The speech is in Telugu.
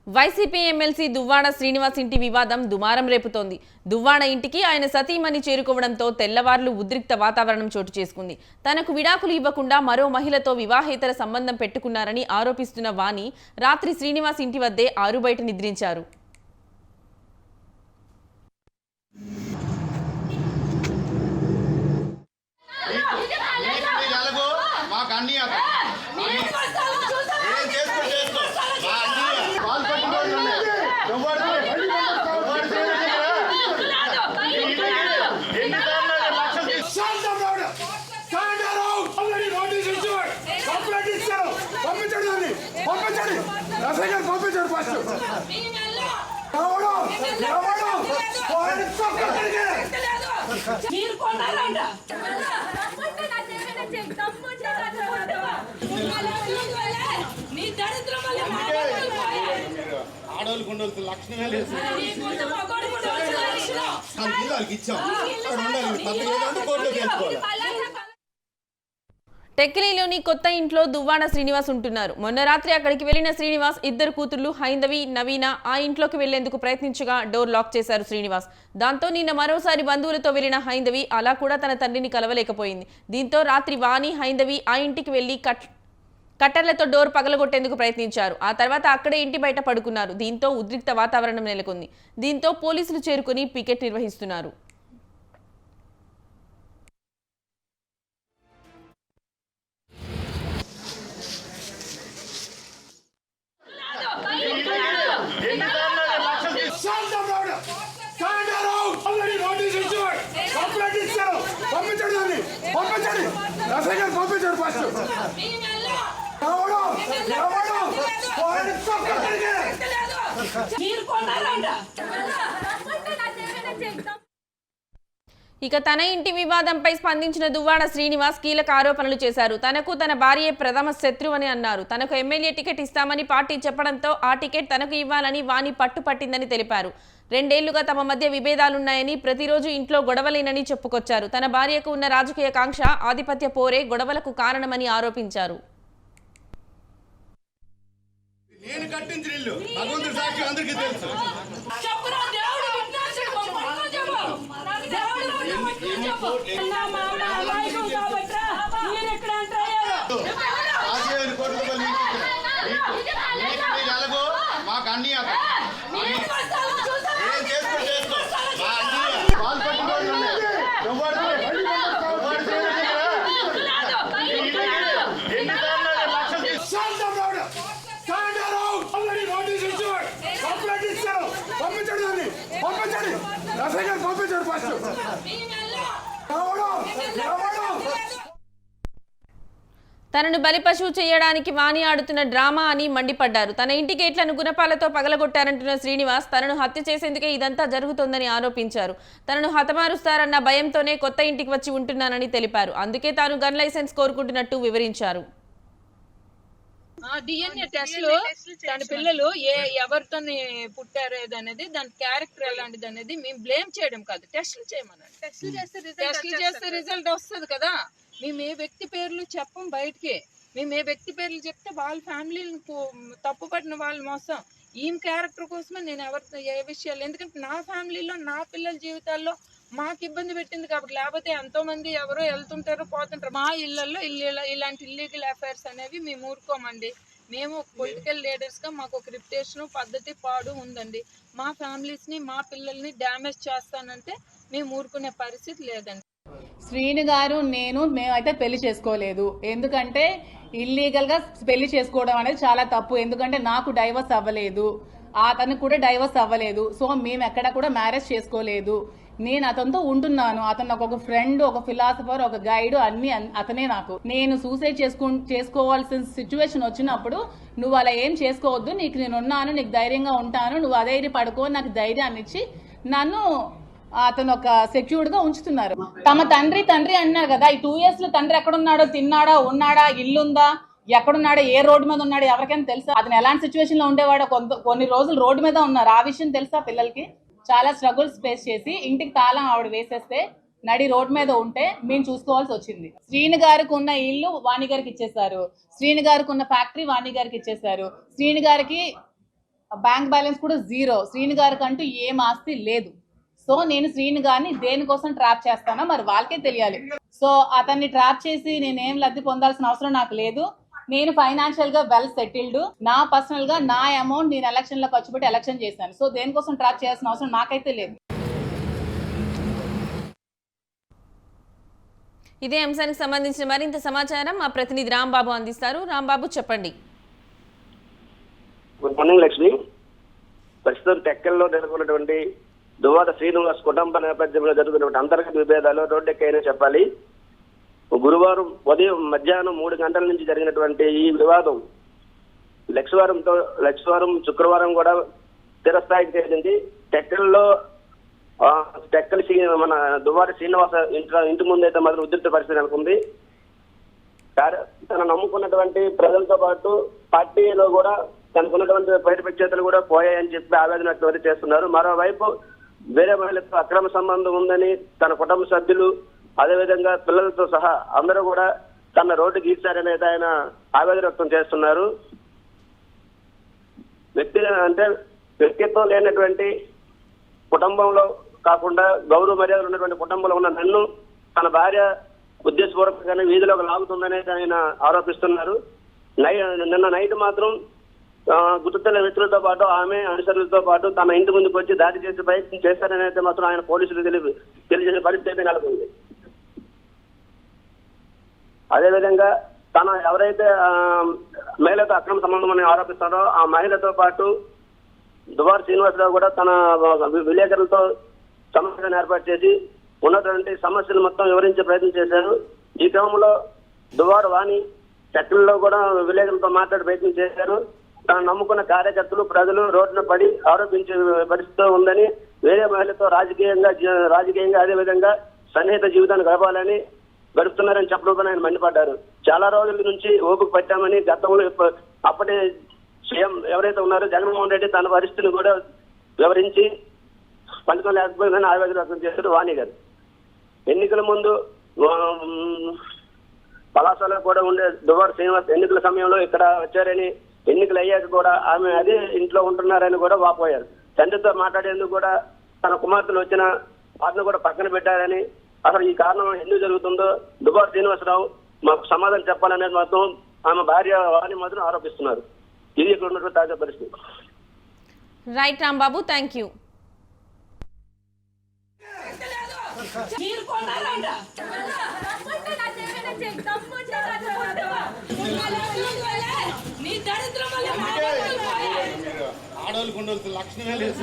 వైసీపీ ఎమ్మెల్సీ దువ్వాడ శ్రీనివాస్ ఇంటి వివాదం దుమారం రేపుతోంది. దువ్వాడ ఇంటికి ఆయన సతీమణి చేరుకోవడంతో తెల్లవార్లు ఉద్రిక్త వాతావరణం చోటు చేసుకుంది. తనకు విడాకులు ఇవ్వకుండా మరో మహిళతో వివాహేతర సంబంధం పెట్టుకున్నారని ఆరోపిస్తున్న వాణి రాత్రి శ్రీనివాస్ ఇంటి వద్దే ఆరుబయట నిద్రించారు. టెక్కిలీలోని కొత్త ఇంట్లో దువ్వాడ శ్రీనివాస్ ఉంటున్నారు. మొన్న రాత్రి అక్కడికి వెళ్లిన శ్రీనివాస్ ఇద్దరు కూతుర్లు హైందవి, నవీన ఆ ఇంట్లోకి వెళ్లేందుకు ప్రయత్నించగా డోర్ లాక్ చేశారు శ్రీనివాస్. దాంతో నిన్న మరోసారి బంధువులతో వెళ్లిన హైందవి అలా కూడా తన తండ్రిని కలవలేకపోయింది. దీంతో రాత్రి వాణి, హైందవి ఆ ఇంటికి వెళ్లి కట్టర్లతో డోర్ పగలగొట్టేందుకు ప్రయత్నించారు. ఆ తర్వాత అక్కడే ఇంటి బయట పడుకున్నారు. దీంతో ఉద్రిక్త వాతావరణం నెలకొంది. దీంతో పోలీసులు చేరుకుని పికెట్ నిర్వహిస్తున్నారు. ఇక తన ఇంటి వివాదంపై స్పందించిన దువ్వాడ శ్రీనివాస్ కీలక ఆరోపణలు చేశారు. తనకు తన భార్యే ప్రథమ శత్రువు అని అన్నారు. తనకు ఎమ్మెల్యే టికెట్ ఇస్తామని పార్టీ చెప్పడంతో ఆ టికెట్ తనకు ఇవ్వాలని వాణి పట్టుపట్టిందని తెలిపారు. 2 ఏళ్లుగా తమ మధ్య విభేదాలున్నాయని, ప్రతిరోజు ఇంట్లో గొడవలేనని చెప్పుకొచ్చారు. తన భార్యకు ఉన్న రాజకీయ కాంక్ష, ఆధిపత్య పోరే గొడవలకు కారణమని ఆరోపించారు. తనను బలిపశువు చేయడానికి వాణి ఆడుతున్న డ్రామా అని మండిపడ్డారు. తన ఇంటి గేట్లను గుణపాలతో పగలగొట్టారంటున్న శ్రీనివాస్ తనను హత్య చేసేందుకే ఇదంతా జరుగుతోందని ఆరోపించారు. తనను హతమారుస్తారన్న భయంతోనే కొత్త ఇంటికి వచ్చి ఉంటున్నానని తెలిపారు. అందుకే తాను గన్ లైసెన్స్ కోరుకుంటున్నట్టు వివరించారు. డిఎన్ఏ టెస్ట్లు తన పిల్లలు ఎవరితో పుట్టారు ఏదనేది, దాని క్యారెక్టర్ ఎలాంటిది అనేది మేము బ్లేమ్ చేయడం కాదు, టెస్ట్లు చేయమన్నాడు. టెస్ట్లు చేస్తే రిజల్ట్ వస్తుంది కదా. మేము ఏ వ్యక్తి పేర్లు చెప్పం బయటికి. మేము ఏ వ్యక్తి పేర్లు చెప్తే వాళ్ళ ఫ్యామిలీని తప్పు పడిన వాళ్ళు మోసం. ఈమె క్యారెక్టర్ కోసమే నేను ఎవరితో ఏ విషయాలు, ఎందుకంటే నా ఫ్యామిలీలో నా పిల్లల జీవితాల్లో మాకు ఇబ్బంది పెట్టింది కాబట్టి. లేకపోతే ఎంతో మంది ఎవరో వెళ్తుంటారో పోతుంటారు. మా ఇళ్లలో ఇలాంటి ఇల్లీగల్ అఫైర్స్ అనేవి మేము ఊరుకోమండి. మేము పొలిటికల్ లీడర్స్గా మాకు ఒక రిప్యుటేషన్, పద్ధతి, పాడు ఉందండి. మా ఫ్యామిలీస్ని, మా పిల్లల్ని డ్యామేజ్ చేస్తానంటే మేము ఊరుకునే పరిస్థితి లేదండి. శ్రీను గారు మేమైతే పెళ్లి చేసుకోలేదు. ఎందుకంటే ఇల్లీగల్ గా పెళ్లి చేసుకోవడం అనేది చాలా తప్పు. ఎందుకంటే నాకు డైవర్స్ అవ్వలేదు, అతనికి కూడా డైవర్స్ అవ్వలేదు. సో మేము ఎక్కడ కూడా మ్యారేజ్ చేసుకోలేదు. నేను అతనితో ఉంటున్నాను. అతను ఒక ఫ్రెండ్, ఒక ఫిలాసఫర్, ఒక గైడ్, అన్ని అతనే నాకు. నేను సూసైడ్ చేసుకోవాల్సిన సిచ్యువేషన్ వచ్చినప్పుడు నువ్వు అలా ఏం చేసుకోవద్దు, నీకు నేను ఉన్నాను, నీకు ధైర్యంగా ఉంటాను, నువ్వు అధైర్య పడుకో, నాకు ధైర్యాన్ని ఇచ్చి నన్ను అతను ఒక సెక్యూర్డ్ గా ఉంచుతున్నారు. తమ తండ్రి అన్నారు కదా, ఈ 2 years లో తండ్రి ఎక్కడున్నాడో, తిన్నాడా, ఉన్నాడా, ఇల్లుందా, ఎక్కడున్నాడో, ఏ రోడ్డు మీద ఉన్నాడో ఎవరికైనా తెలుసా? అతను ఎలాంటి సిచ్యువేషన్ లో ఉండేవాడో, కొన్ని రోజులు రోడ్డు మీద ఉన్నారు. ఆ విషయం తెలుసా పిల్లలకి? చాలా స్ట్రగుల్స్ ఫేస్ చేసి ఇంటికి తాళం ఆవిడ వేసేస్తే నడి రోడ్ మీద ఉంటే మేము చూసుకోవాల్సి వచ్చింది. శ్రీను గారికి ఉన్న ఇల్లు వాణి గారికి ఇచ్చేసారు. శ్రీను గారికి ఉన్న ఫ్యాక్టరీ వాణి గారికి ఇచ్చేసారు. శ్రీను గారికి బ్యాంక్ బ్యాలెన్స్ కూడా 0. శ్రీని గారికి అంటూ ఏం ఆస్తి లేదు. సో నేను శ్రీని గారిని దేనికోసం ట్రాప్ చేస్తానో మరి వాళ్ళకే తెలియాలి. సో అతన్ని ట్రాప్ చేసి నేనేం లబ్ధి పొందాల్సిన అవసరం నాకు లేదు. నేను ఫైనాన్షియల్ గా వెల్ సెటిల్డ్. నా పర్సనల్ గా నా అమౌంట్ నేను ఎలక్షన్ లో ఖర్చు పెట్టి ఎలక్షన్ చేశాను. సో దేనికోసం ట్రాప్ చేయాల్సిన అవసరం నాకైతే లేదు. ఇదే అంశానికి సంబంధించిన మరింత సమాచారం మా ప్రతినిధి రాంబాబు అందిస్తారు. రాంబాబు, చెప్పండి. Good morning Lakshmi. ప్రస్తుతం టెక్కల్లో నెలకొన్నటువంటి దువ్వాడ శ్రీనివాస్ కుటుంబ నేపథ్యంలో జరుగుతున్నటువంటి అంతర్గత విభేదాలు రోడ్డెక్కాయని చెప్పాలి. గురువారం ఉదయం మధ్యాహ్నం 3 గంటల నుంచి జరిగినటువంటి ఈ వివాదం లక్షవారం శుక్రవారం కూడా స్థిరస్థాయికి చేరింది. టెక్కల్లో మన దువ్వాడ శ్రీనివాస ఇంటి ముందైతే మాత్రం ఉద్రిక్త పరిస్థితి నెలకొంది. తన నమ్ముకున్నటువంటి ప్రజలతో పాటు పార్టీలో కూడా తనకున్నటువంటి బయట ప్రత్యేతలు కూడా పోయాయని చెప్పి ఆవేదన వ్యక్తం చేస్తున్నారు. మరోవైపు వేరే మహిళలతో అక్రమ సంబంధం ఉందని తన కుటుంబ సభ్యులు, అదేవిధంగా పిల్లలతో సహా అందరూ కూడా తన రోడ్డు గీర్చారని అయితే ఆయన ఆవేదన వ్యక్తం చేస్తున్నారు. వ్యక్తిత్వం లేనటువంటి కుటుంబంలో కాకుండా గౌరవ మర్యాదలు ఉన్నటువంటి కుటుంబంలో ఉన్న నన్ను తన భార్య ఉద్దేశపూర్వకంగానే వీధిలోకి లాగుతుందని ఆయన ఆరోపిస్తున్నారు. నిన్న నైట్ మాత్రం గుర్తుతెల్ల వ్యక్తులతో పాటు ఆమె అనుచరులతో పాటు తన ఇంటి ముందుకు వచ్చి దాడి చేసే ప్రయత్నం చేశారని అయితే మాత్రం ఆయన పోలీసులు తెలియజేసే పరిస్థితి నెలకొంది. అదేవిధంగా తన ఎవరైతే మహిళతో అక్రమ సంబంధం అని ఆరోపిస్తారో ఆ మహిళతో పాటు దువ్వాడ శ్రీనివాసరావు కూడా తన విలేకరులతో సమావేశాన్ని ఏర్పాటు చేసి ఉన్నటువంటి సమస్యలు మొత్తం వివరించే ప్రయత్నం చేశారు. ఈ క్రమంలో దువ్వాడ వాణి చట్టంలో కూడా విలేకరులతో మాట్లాడే ప్రయత్నం చేశారు. తను నమ్ముకున్న కార్యకర్తలు, ప్రజలు రోడ్డున పడి ఆరోపించే పరిస్థితి ఉందని, వేరే మహిళతో రాజకీయంగా అదేవిధంగా సన్నిహిత జీవితాన్ని గడుపుతున్నారని చెప్పడం ఆయన మండిపడ్డారు. చాలా రోజుల నుంచి ఓపిక పట్టామని గతంలో అప్పటి సీఎం ఎవరైతే ఉన్నారో జగన్మోహన్ రెడ్డి తన పరిస్థితిని కూడా వివరించి ఫలితం లేకపోయిందని ఆవేదన వ్యక్తం చేశారు వాణి గారు. ఎన్నికల ముందు పలాసలో కూడా ఉండే దువ్వాడ శ్రీనివాస్ ఎన్నికల సమయంలో ఇక్కడ వచ్చారని, ఎన్నికలు అయ్యాక కూడా ఆమె అదే ఇంట్లో ఉంటున్నారని కూడా వాపోయారు. తండ్రితో మాట్లాడేందుకు కూడా తన కుమార్తెలు వచ్చిన వాటిని కూడా పక్కన పెట్టారని, అసలు ఈ కారణం ఎందుకు జరుగుతుందో దువ్వాడ శ్రీనివాసరావు మాకు సమాధానం చెప్పాలనేది మాత్రం ఆమె భార్య వాణి మాత్రం ఆరోపిస్తున్నారు. ఇది ఇక్కడ ఉన్నటువంటి తాజా పరిస్థితి. Right Rambabu, thank you. ఆడవాళ్ళకు ఉండవలసిన లక్షణమే లేదు.